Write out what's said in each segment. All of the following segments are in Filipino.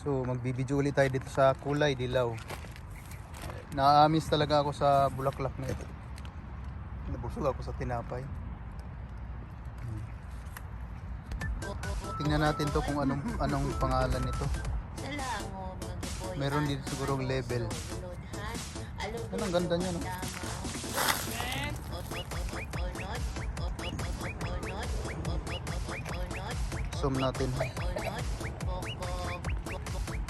So magbibidyo ulit tayo dito sa Kulay Dilaw. Naaamis talaga ako sa bulaklak na ito. Nabusog ako sa tinapay. Tingnan natin to kung anong pangalan nito. Meron dito sigurong label. Anong ganda niya, no? Zoom natin.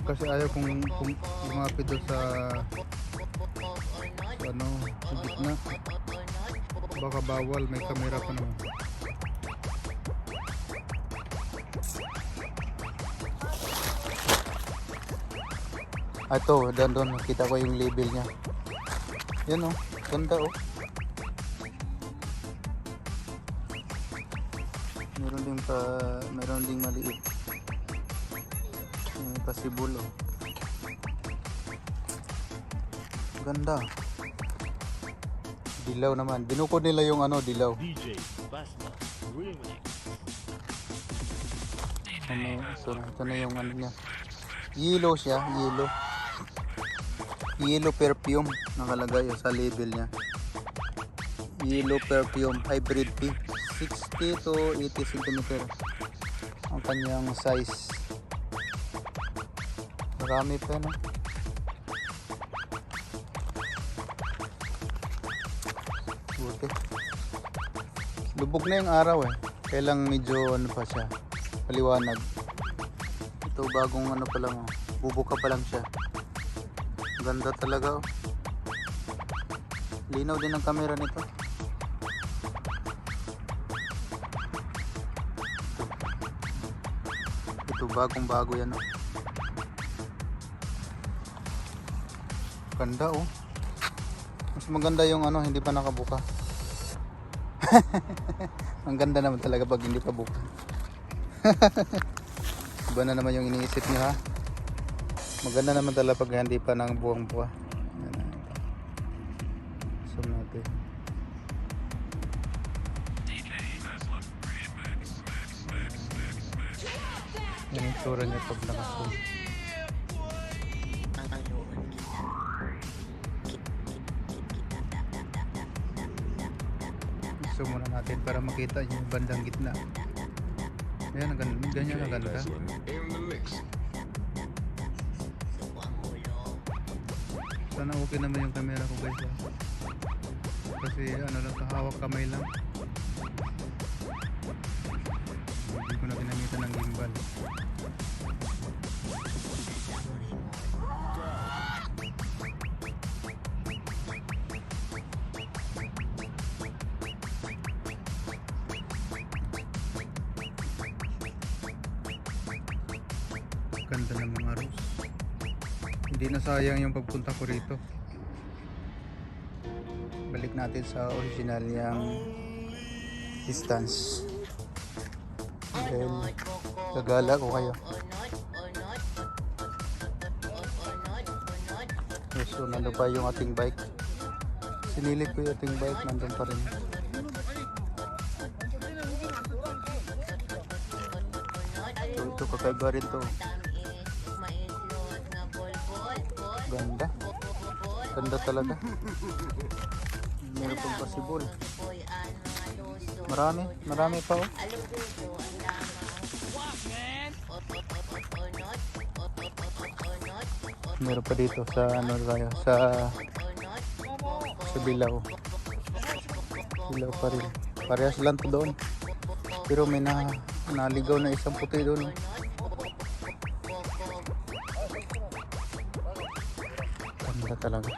Kasi ayaw kung lumapit doon sa gitna. Baka bawal, may camera pa naman. Ito, doon nakita ko yung label niya. Yan oh, ganda oh. Meron ding maliit. Pasibol oh. Ganda. Dilaw naman. Binukod nila yung dilaw. DJ Basta Remix. So ito na yung niya. Yellow siya, yellow. Yellow perfume nakalagay sa label niya. Yellow perfume hybrid tea. 60 to 80 cm ang kanyang size. Marami pa no. Buti. Lubog na yung araw eh. Kailang medyo pa siya. Paliwanag. Ito bagong pa lang oh. Bubuka pa lang siya. Ganda talaga oh. Linaw din ang camera nito. Ito bagong bago yan oh. Ganda oh. Mas maganda yung hindi pa nakabuka. Ang ganda naman talaga pag hindi pa buka. Iba na naman yung iniisip nyo ha. Maganda naman talaga pag hindi pa nang buwang-buwa. Zoom natin. Yan yung tsura niya pag nakazoom. Zoom muna natin para makita yung bandang gitna. Ayan, ganyan na ganda. Sana okay naman yung camera ko guys ha? Kasi lang, kahawak kamay lang. Hindi ko na ginamitan ng gimbal. Ganda ng mga rose. Hindi na sayang yung pagpunta ko rito. Balik natin sa original yung distance. Then gagala ko kayo. So nandun pa yung ating bike. Sinilip ko yung ating bike, nandun pa rin. Ito kakaiba rin to. Ganda. Ganda talaga. Meron pang pasibol. Marami pa oh. Meron pa dito sa sa Bilaw. Bilaw pa rin. Parehas lang to doon. Pero may naligaw na isang puti doon. Ganda talaga.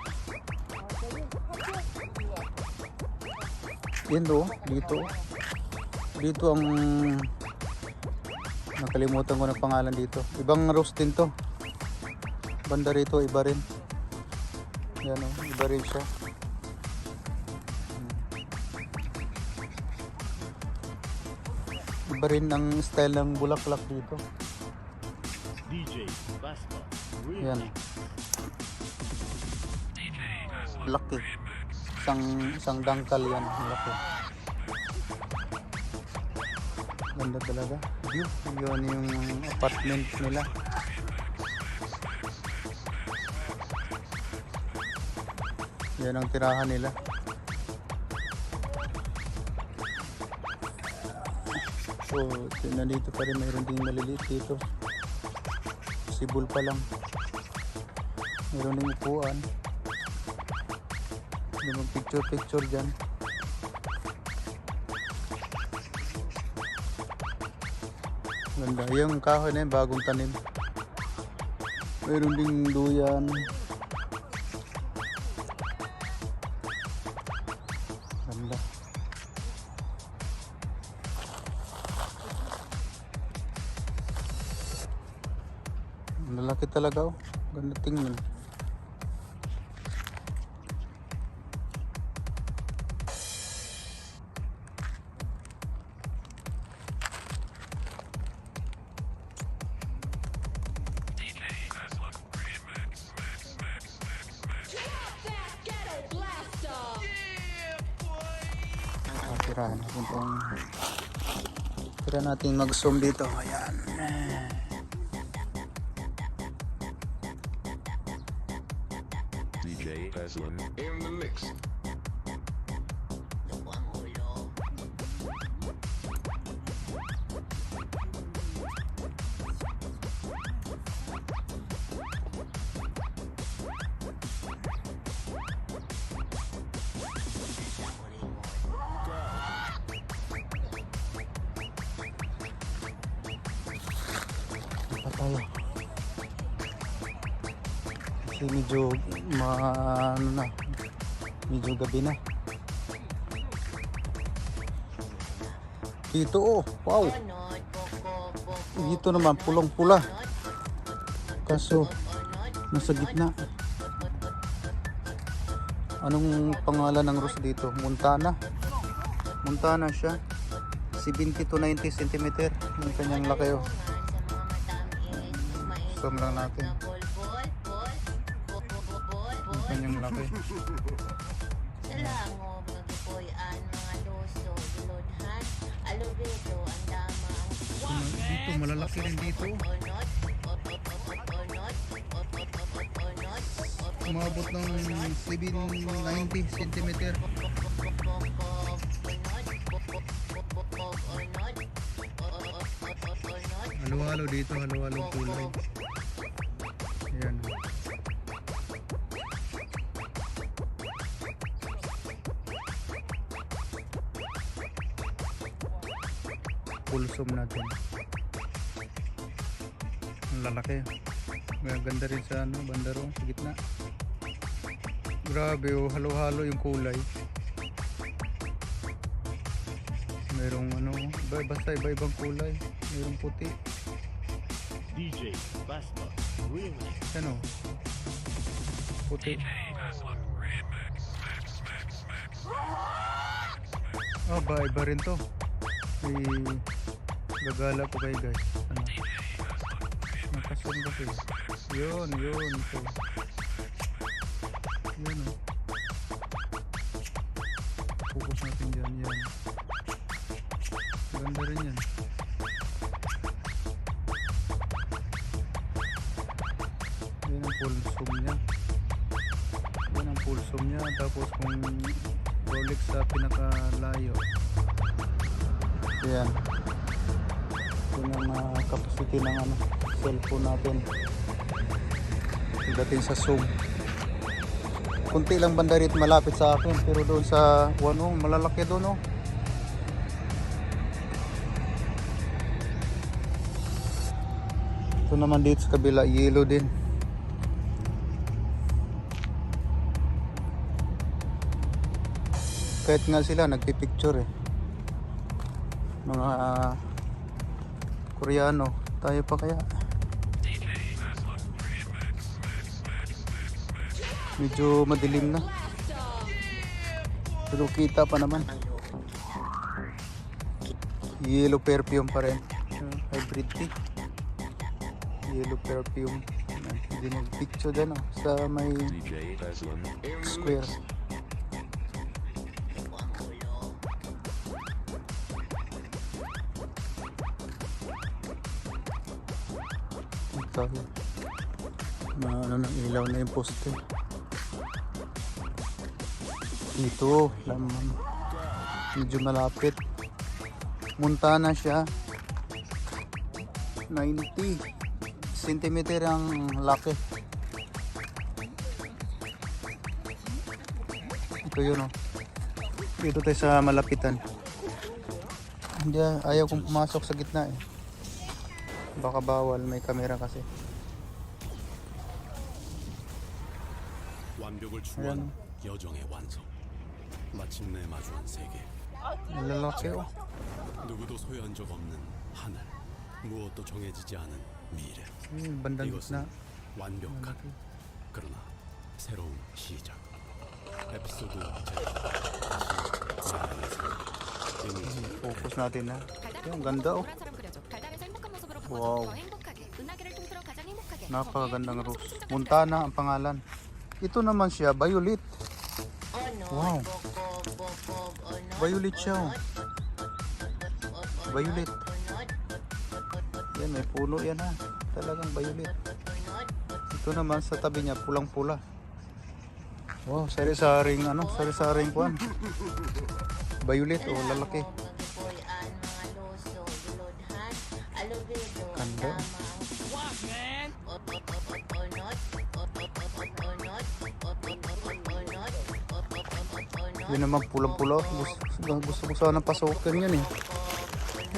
Yan do, dito ang nakalimutan ko ng pangalan dito. Ibang rose din to. Banda rito iba rin. Yan o, iba rin siya. Iba rin ang style ng bulaklak dito. DJ Basta Yan. Laki. Isang dangkal yan. Laki. Ganda talaga. View. Yun yung apartment nila. Yan ang tirahan nila. So, nandito pa rin, mayroon ding maliliit dito. Sibol pa lang. Mayroon ding upuan. Hindi mo picture dyan. Ganda. Yung kahoy na yun, bagong tanim. Mayroon ding duyan. Ganda. Lalaki talaga, oh. Ganda tingnan. Tirahan natin itong tira natin mag-zoom dito. Ayan. DJ Aslan in the mix. Tayo. Kasi medyo ano na, medyo gabi na. Dito, oh, wow. Dito naman pulong pula. Kaso nasa gitna. Anong pangalan ng rose dito? Montana. Montana siya. 70 to 90 cm yung kanyang laki, oh. Zoom lang natin. Yung kanyang laki. Dito, malalaki rin dito. Umabot ng 790 cm. Halo-halo dito, halo-halo kulay. Ayan. Pulsum natin. Ang lalaki. Maganda rin sa ano, bandaro, sa gitna. Grabe, oh, halo-halo yung kulay. Merong ano, basta iba-ibang kulay. Merong puti. DJ Basma Remix. Ano? Puti. Oh, iba rin to. Gagala ko kayo, guys. Ano? Nakasun kasi. Yun. Ito. Yun, oh. Focus natin dyan. Yan. Ganda rin yan. Yan ang pulsum niya. Yan ang pulsum niya. Tapos kung Rolex sa pinakalayo. Yan. Yan ang capacity ng ano, cellphone natin. Pagdating sa zoom. Kunti lang banda rito malapit sa akin. Pero doon sa malalaki doon, oh. Ito naman dito sa kabila, yellow din. Kahit nga sila nagpipicture, eh. Mga Koreano. Tayo pa kaya? Medyo madilim na. Pero kita pa naman. Yellow perfume pa rin. Hybrid tea. Yellow perfume. Hindi nag-picture dyan, oh, sa may DJ Aslan in the square. mix. Tayo. Ano na, ilaw na yung poste. Dito, medyo malapit. Montana siya. 90 cm ang laki. Ito yun oh. Dito tayo sa malapitan. Hindi, ayaw kong pumasok sa gitna eh. Baka bawal, may camera kasi. 완벽을 Ayan. 추구하는 여정의 완성. 마침내 마주한 세계. Ang lalaki oh. 누구도 소유한 적 없는 하늘. 무엇도 정해지지 않은 미래. Bandang 이것은 gitna. 완벽한 그러나 새로운 시작. 에피소드 제 다시 사랑의 세계. 이미지 Focus natin na. Ang ganda oh. Wow. Napakagandang rose. Montana ang pangalan. Ito naman siya, violet. Wow. Violet siya oh. Violet. Yan, may puno yan ha. Talagang violet. Ito naman sa tabi niya, pulang-pula. Wow, sari-saring ano, sari-saring kuan. Violet oh, lalaki. Ganda. Yun naman pulang-pula. Gusto ko sana pasukin yan eh.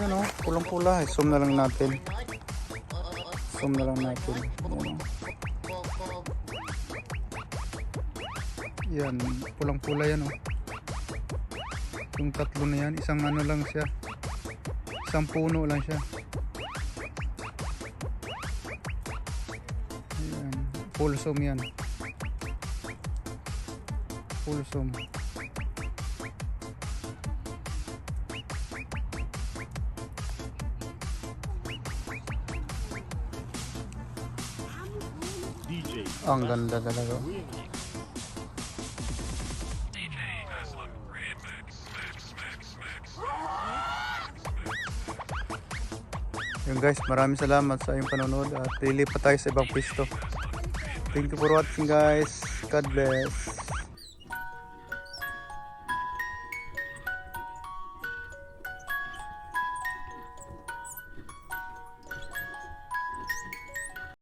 Yan o, pulang-pula. Zoom na lang natin. Zoom na lang natin. Yan, pulang-pula yan o. Yung tatlo na yan, isang ano lang siya. Isang puno lang siya. Yan, pulsum yan. Pulsum. DJ Ang ganda talaga. Yun guys, maraming salamat sa iyong panonood at lilipat tayo sa ibang pwesto. Thank you for watching guys. God bless.